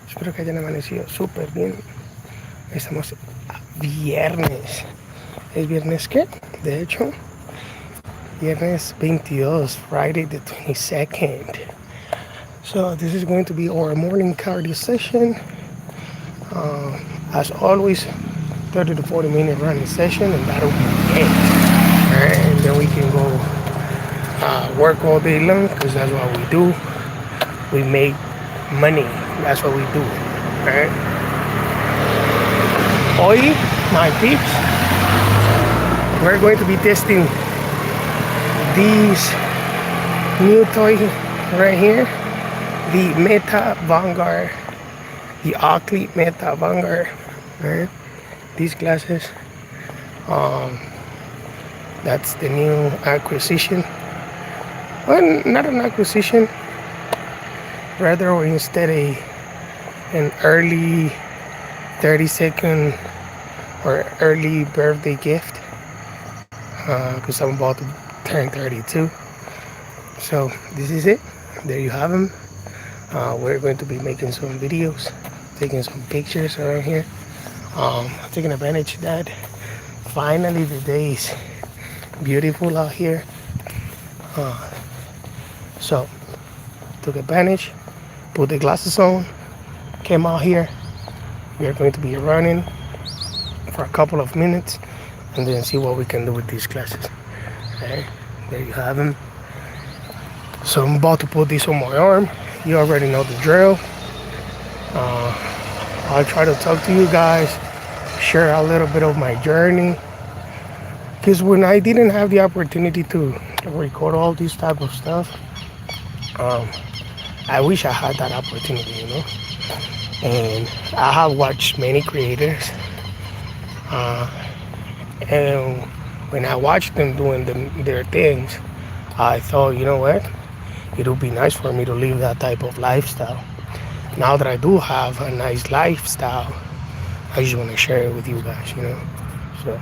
Espero que hayan amanecido súper bien. Estamos a viernes. ¿Es viernes qué? De hecho, viernes 22, Friday the 22nd. So this is going to be our morning cardio session. As always, 30 to 40 minute running session, and that'll be it. Alright, and then we can go work all day long because that's what we do. We make money. That's what we do. Alright. Hoy, my peeps, we're going to be testing these new toy right here, the Meta Vanguard, the Oakley Meta Vanguard. Right? These glasses, that's the new acquisition. Well, not an acquisition, rather, or instead an early 32nd or early birthday gift, because I'm about to turn 32. So this is it. There you have them. We're going to be making some videos, taking some pictures around here, taking advantage of that. Finally, the day is beautiful out here. So took advantage, put the glasses on, came out here. We are going to be running for a couple of minutes and then see what we can do with these glasses. Okay, there you have them. So I'm about to put this on my arm. You already know the drill. I'll try to talk to you guys, share a little bit of my journey. Because when I didn't have the opportunity to record all this type of stuff, I wish I had that opportunity, you know. And I have watched many creators, and when I watched them doing their things, I thought, you know what, it would be nice for me to live that type of lifestyle. Now that I do have a nice lifestyle, I just want to share it with you guys, you know. So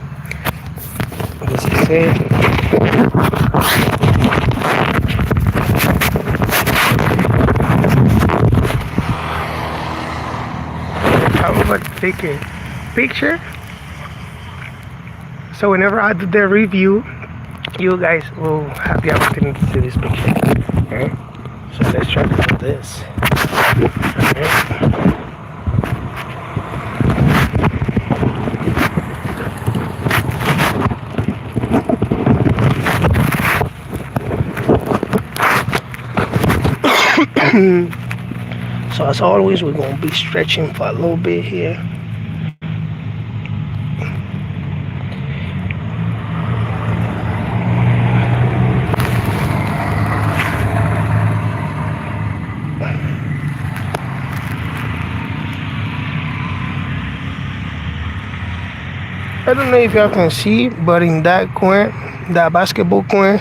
this is it. I'm about to take a picture, so whenever I do the review, you guys will have the opportunity to see this picture. Okay? So let's try to do this. Okay. So as always, we're going to be stretching for a little bit here. I don't know if y'all can see, but in that corner, that basketball corner,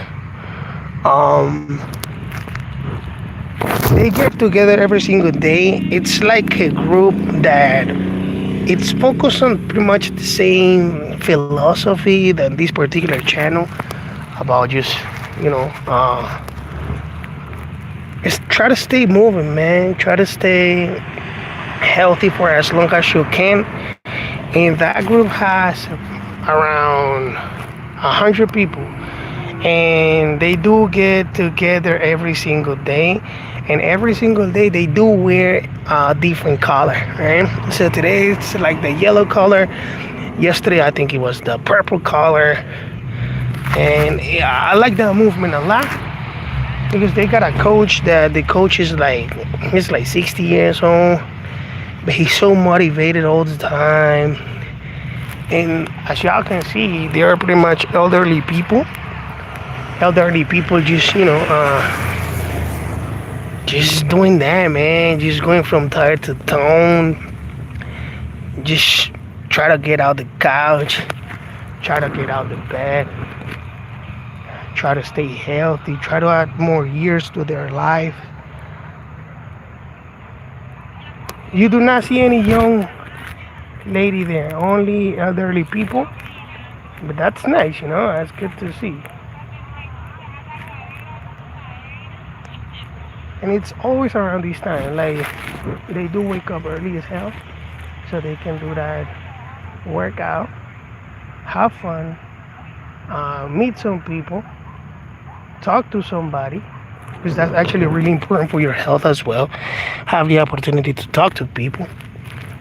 they get together every single day. It's like a group that it's focused on pretty much the same philosophy than this particular channel about just, you know, just try to stay moving, man. Try to stay healthy for as long as you can. And that group has around 100 people, and they do get together every single day, and every single day they do wear a different color, right? So today it's like the yellow color. Yesterday I think it was the purple color. And yeah, I like that movement a lot, because they got a coach that the coach is like, he's like 60 years old, but he's so motivated all the time. And as y'all can see, they are pretty much elderly people. Elderly people just, you know, just doing that, man. Just going from tired to tone. Just try to get out the couch. Try to get out the bed. Try to stay healthy. Try to add more years to their life. You do not see any young lady there, only elderly people, but that's nice, you know. That's good to see. and it's always around this time. Like they do wake up early as hell, so they can do that workout, have fun, meet some people, talk to somebody, because that's actually really important for your health as well. Have the opportunity to talk to people.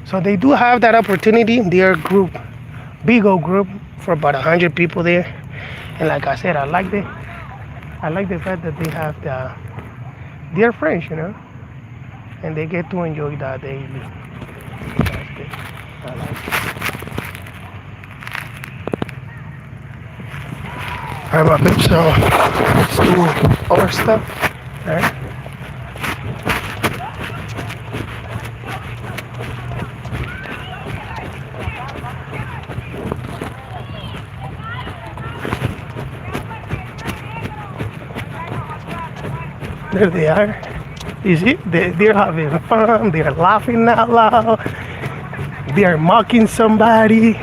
So they do have that opportunity. Their group, big old group, for about 100 people there. And like I said, I like the fact that they have their friends, and they get to enjoy that daily. That's good. I like it. All right, my bitch. So let's do our stuff. All right. There they are. You see, they're having fun. They're laughing out loud. They're mocking somebody.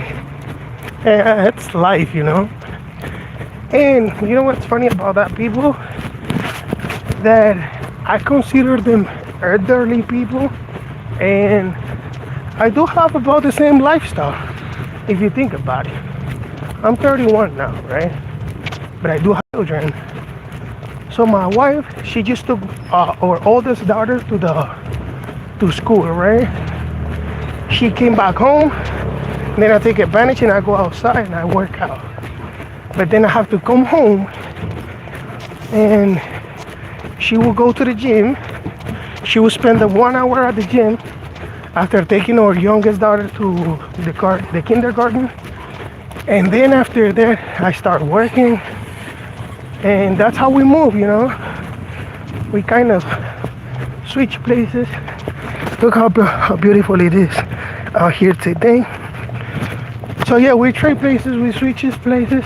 Yeah, it's life. And you know what's funny about that people? That I consider them elderly people, and I do have about the same lifestyle. If you think about it, I'm 31 now, right? But I do have children. So my wife, she just took our oldest daughter to school, right? She came back home, and then I take advantage and I go outside and I work out. But then I have to come home, and she will go to the gym. She will spend the 1 hour at the gym after taking our youngest daughter to the kindergarten. And then after that, I start working. And that's how we move. We kind of switch places. Look how beautiful it is out here today. So yeah, we trade places, we switch places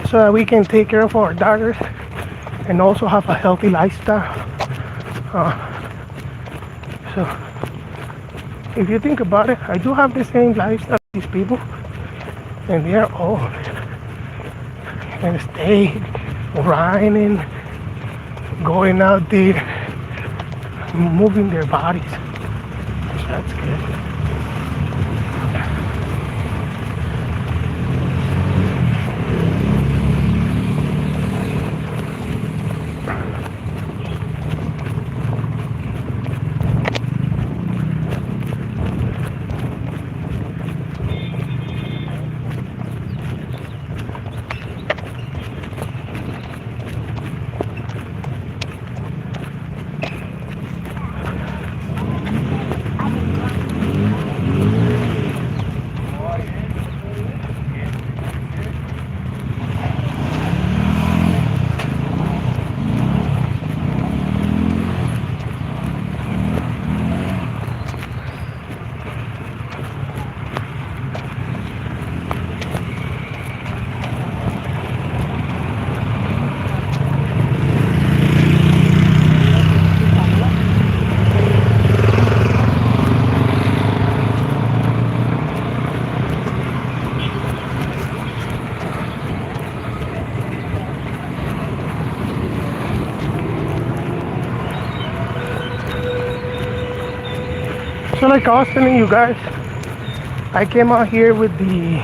so that we can take care of our daughters and also have a healthy lifestyle. So if you think about it, I do have the same lifestyle as these people, and they are old and stay grinding, going out there, moving their bodies. That's good. So like I was telling you guys, I came out here with the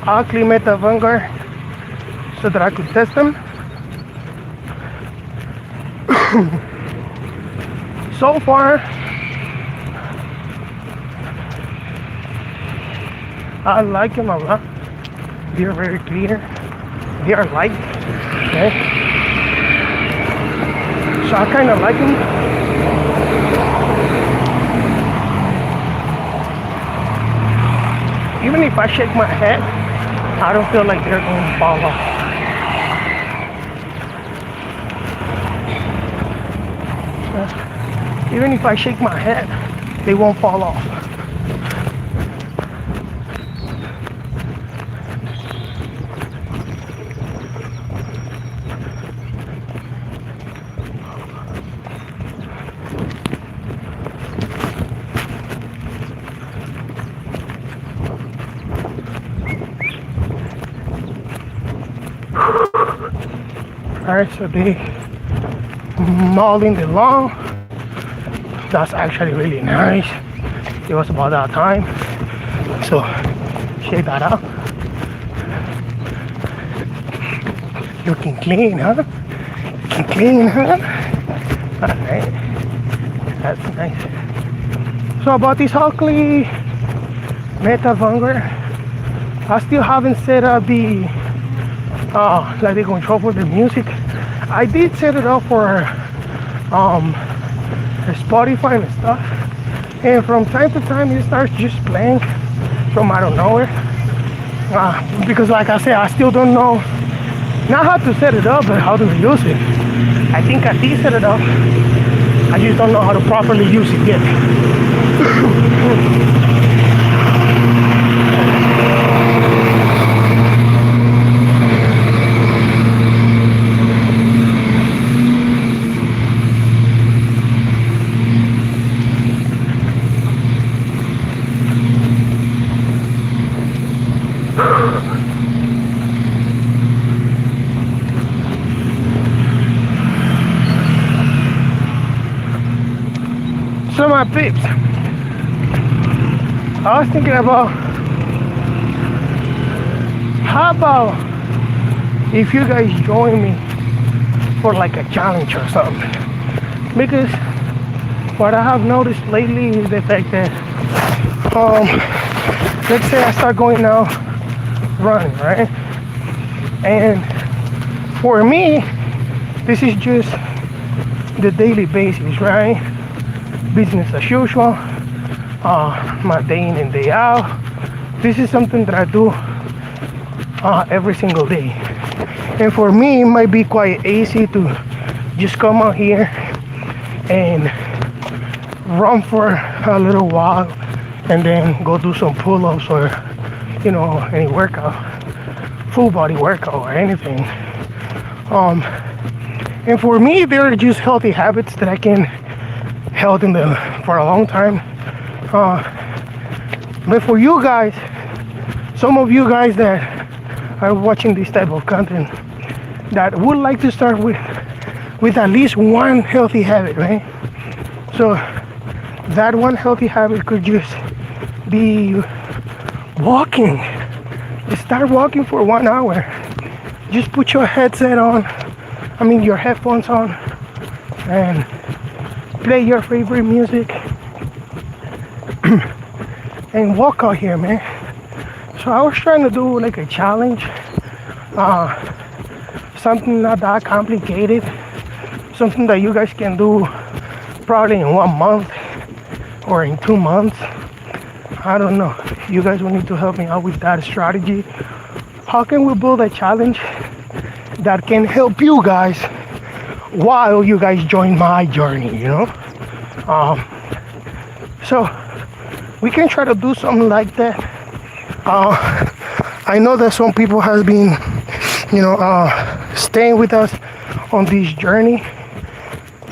Acclimate Vanguard so that I could test them. So far, I like them a lot. They're very clear. They are light. Okay. So I kind of like them. Even if I shake my head, I don't feel like they're going to fall off. Even if I shake my head, they won't fall off. Alright, so they mowing the lawn. That's actually really nice. It was about that time, so check that out. Looking clean, huh? Looking clean, huh? Alright, that's nice. So about this Oakley Meta Vanguard, I still haven't set up the like the control for the music. I did set it up for Spotify and stuff, and from time to time it starts just playing from out of nowhere, because like I said, I still don't know not how to set it up but how to use it. I think I did set it up, I just don't know how to properly use it yet. So my peeps, I was thinking about how about if you guys join me for like a challenge or something, because what I have noticed lately is the fact that let's say I start going out running, right? And for me, this is just the daily basis, right? Business as usual, my day in and day out. This is something that I do every single day. And for me, it might be quite easy to just come out here and run for a little while and then go do some pull-ups or, you know, any workout, full body workout or anything. And for me, they're just healthy habits that I can held in them for a long time. But for you guys, some of you guys that are watching this type of content that would like to start with at least one healthy habit, right? So that one healthy habit could just be walking. Start walking for 1 hour. Just put your headset on, your headphones on, and play your favorite music and walk out here, man. So I was trying to do like a challenge, something not that complicated, something that you guys can do probably in 1 month or in 2 months. I don't know. You guys will need to help me out with that strategy. How can we build a challenge that can help you guys while you guys join my journey, you know? So we can try to do something like that. I know that some people have been, staying with us on this journey.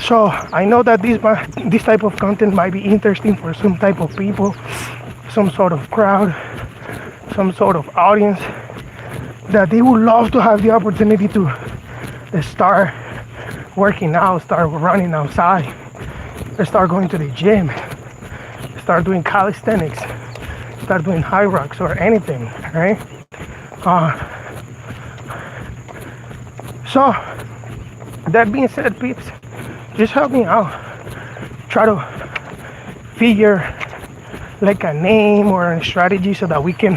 So I know that this type of content might be interesting for some type of people, some sort of crowd, some sort of audience, that they would love to have the opportunity to start working out, start running outside, start going to the gym, start doing calisthenics, start doing high rocks or anything, right? So that being said, peeps, just help me out. Try to figure like a name or a strategy so that we can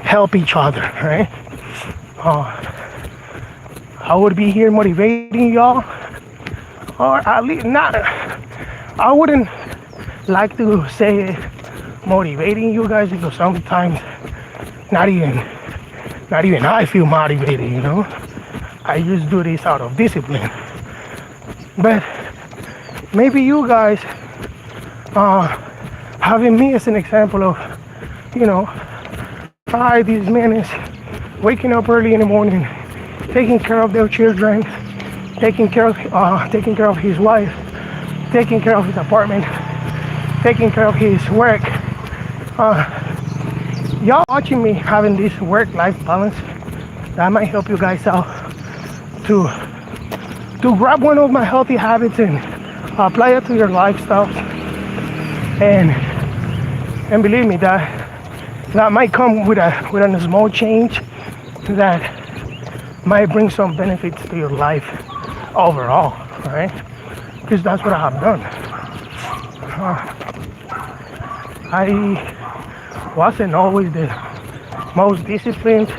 help each other, right? I would be here motivating y'all, or at least not. I wouldn't like to say motivating you guys, because sometimes not even I feel motivated, you know. I just do this out of discipline. But maybe you guys having me as an example of, hi, this man is waking up early in the morning, taking care of their children, taking care of his wife, taking care of his apartment, taking care of his work. Y'all watching me having this work-life balance, that might help you guys out to to grab one of my healthy habits and apply it to your lifestyle. And believe me, that might come with a small change that might bring some benefits to your life overall, right? Because that's what I have done. I wasn't always the most disciplined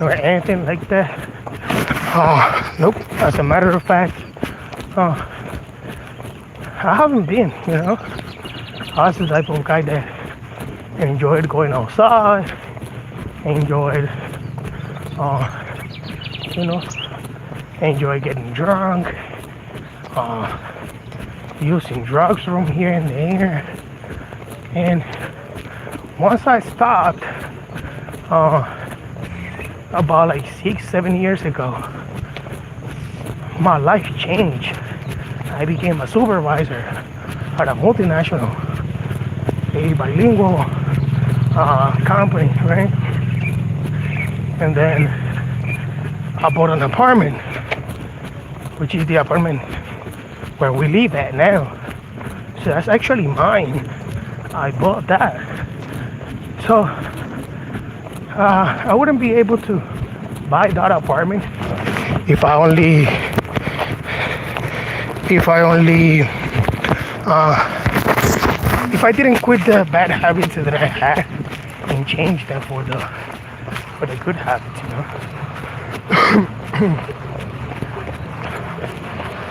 or anything like that. Nope. As a matter of fact, I haven't been, I was the type of guy that enjoyed going outside, enjoyed, enjoy getting drunk, using drugs from here and there. And once I stopped, about like 6-7 years ago, my life changed. I became a supervisor at a multinational, a bilingual company, right? And then I bought an apartment, which is the apartment where we live at now. So that's actually mine. I bought that. So I wouldn't be able to buy that apartment if I didn't quit the bad habits that I had and change them for the good habits,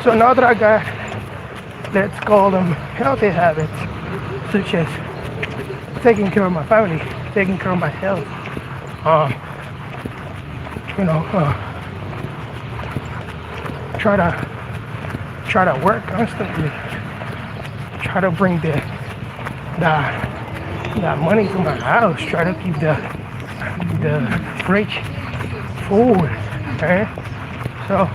So now that I got, let's call them healthy habits, such as taking care of my family, taking care of my health, try to work constantly, try to bring that money to my house, try to keep the fridge full, right? So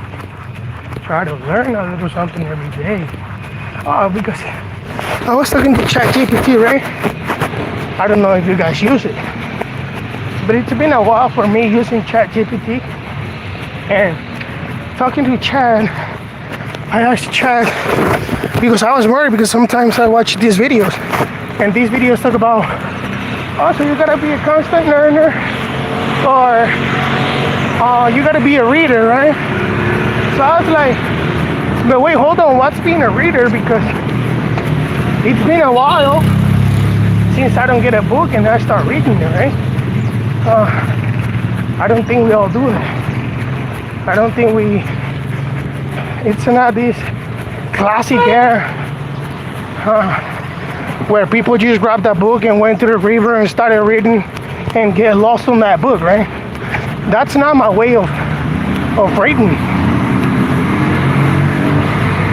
try to learn a little something every day. Because I was talking to ChatGPT, right? I don't know if you guys use it, but it's been a while for me using ChatGPT. And talking to Chad, I asked Chad, because I was worried, because sometimes I watch these videos, and these videos talk about, so you gotta be a constant learner, or you gotta be a reader, right? So I was like, but wait, hold on, what's being a reader? Because it's been a while since I don't get a book and I start reading it, right? I don't think we all do that. I don't think it's not this classic era where people just grabbed a book and went to the river and started reading and get lost on that book, right? That's not my way of reading.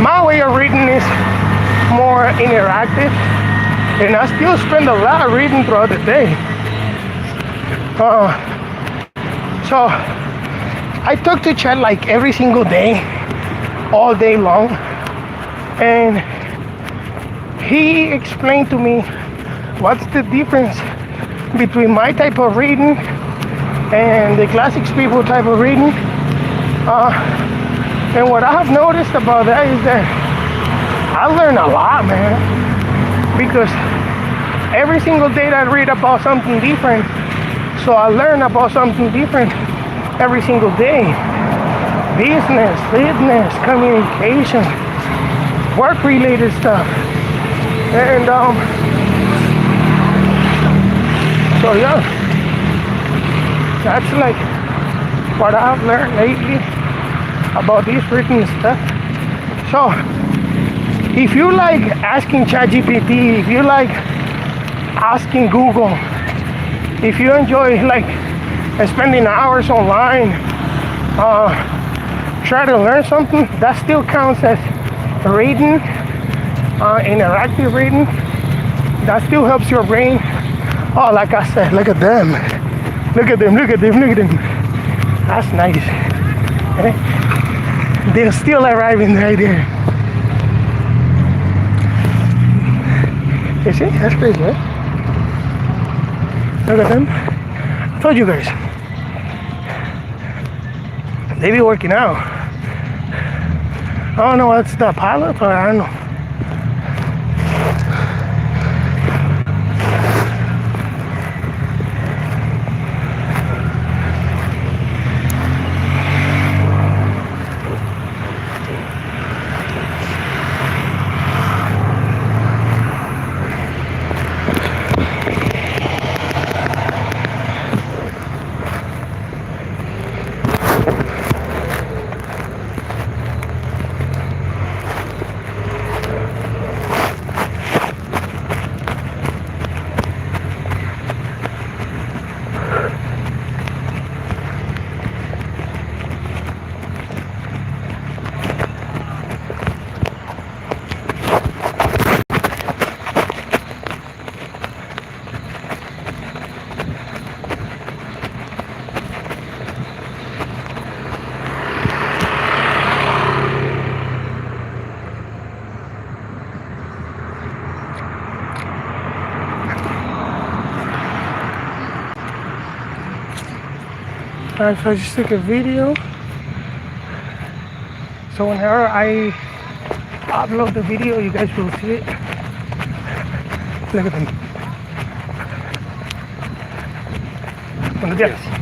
My way of reading is more interactive, and I still spend a lot reading throughout the day. So I talk to Chad like every single day, all day long, and he explained to me what's the difference between my type of reading and the classics people type of reading. And what I have noticed about that is that I learn a lot, man, because every single day I read about something different, so I learn about something different every single day. Business, fitness, communication, work-related stuff, and so yeah, that's like what I've learned lately about this freaking stuff. So if you like asking ChatGPT, if you like asking Google, if you enjoy like spending hours online, try to learn something, that still counts as reading, interactive reading. That still helps your brain. Oh, like I said, look at them. Look at them, look at them, look at them. That's nice. Okay? They're still arriving right there. You see? That's pretty good. Look at them. I told you guys. They be working out. don't know what's the pilot or I don't know. Alright, so I just took a video. So whenever I upload the video, you guys will see it. Look at them. Buenos días.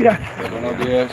Mira. Buenos días.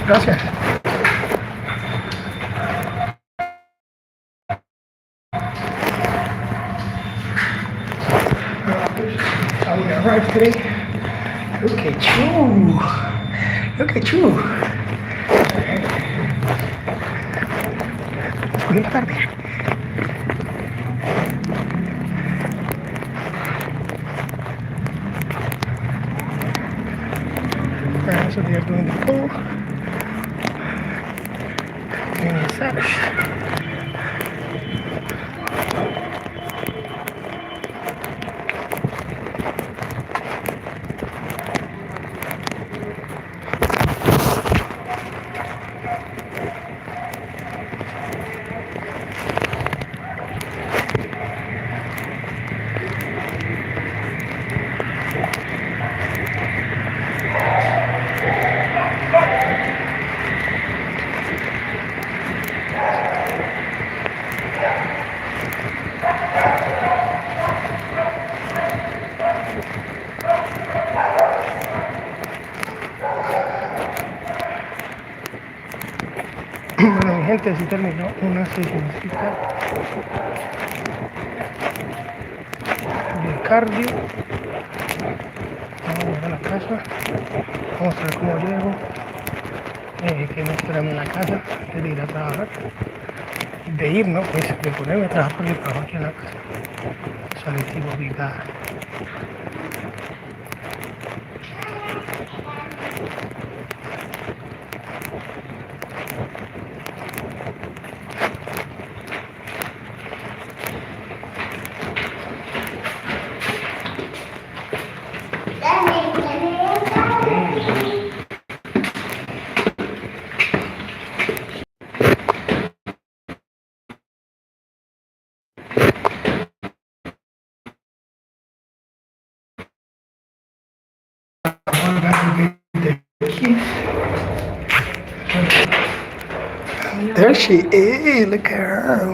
Gracias. How we arrived today. Look at you. Look at you. Buena tarde. Alright, so they are doing the pool. And massage. Bueno, mi gente, así terminó una sesioncita de cardio. Vamos a llegar a la casa. Vamos a ver cómo llego. Que me esperan en la casa antes de ir a trabajar. De ir, ¿no? Pues de ponerme a trabajar porque trabajo aquí en la casa. Salitivo, vida. There she is. Look at her.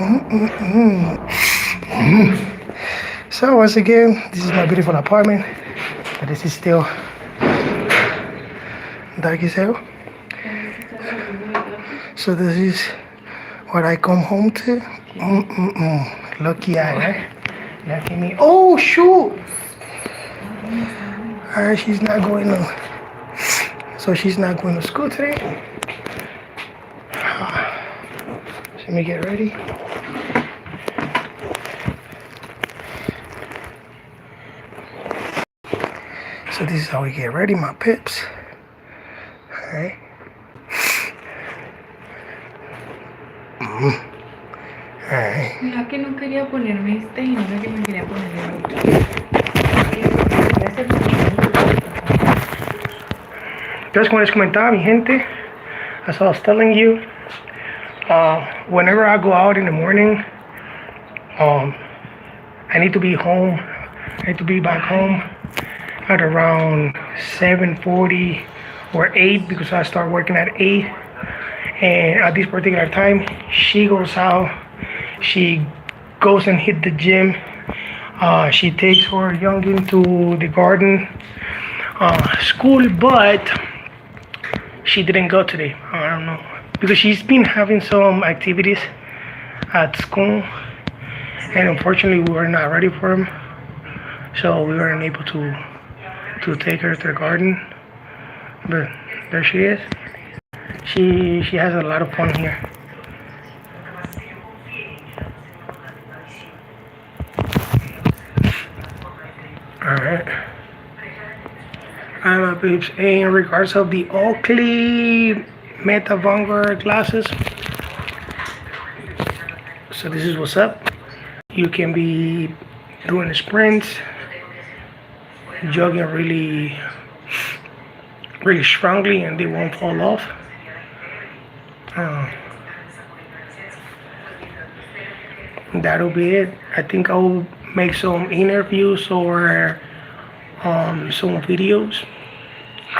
So once again, this is my beautiful apartment. But this is still dark as hell. So this is what I come home to. Lucky I, right? Lucky me. Oh shoot! Alright, she's not going to. So she's not going to school today. So let me get ready. So this is how we get ready, my pips. Alright. Alright. Mira que no quería ponerme este y no sé que me quería poner el otro. Entonces, como les comentaba, mi gente, as I was telling you, whenever I go out in the morning, I need to be home. I need to be back home at around 7:40 or 8 because I start working at 8. And at this particular time, she goes out. She goes and hit the gym. She takes her youngin to the garden school, but she didn't go today. I don't know because she's been having some activities at school, and unfortunately, we were not ready for them, so we weren't able to take her to the garden. But there she is. She has a lot of fun here. Alright. My peeps, in regards of the Oakley Meta Vanguard glasses. So this is what's up. You can be doing sprints, jogging really strongly, and they won't fall off. That'll be it. I think I'll make some interviews or some videos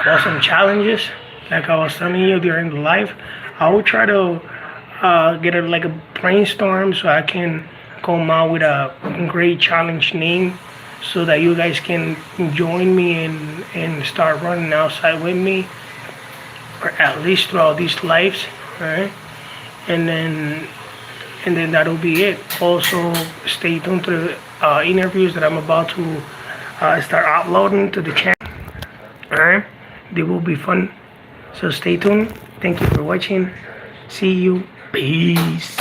about some challenges, like I was telling you during the live. I will try to get like a brainstorm so I can come out with a great challenge name so that you guys can join me and start running outside with me, or at least throughout these lives, right? And then that'll be it. Also, stay tuned to the interviews that I'm about to start uploading to the channel. All right, they will be fun. So stay tuned. Thank you for watching. See you. Peace.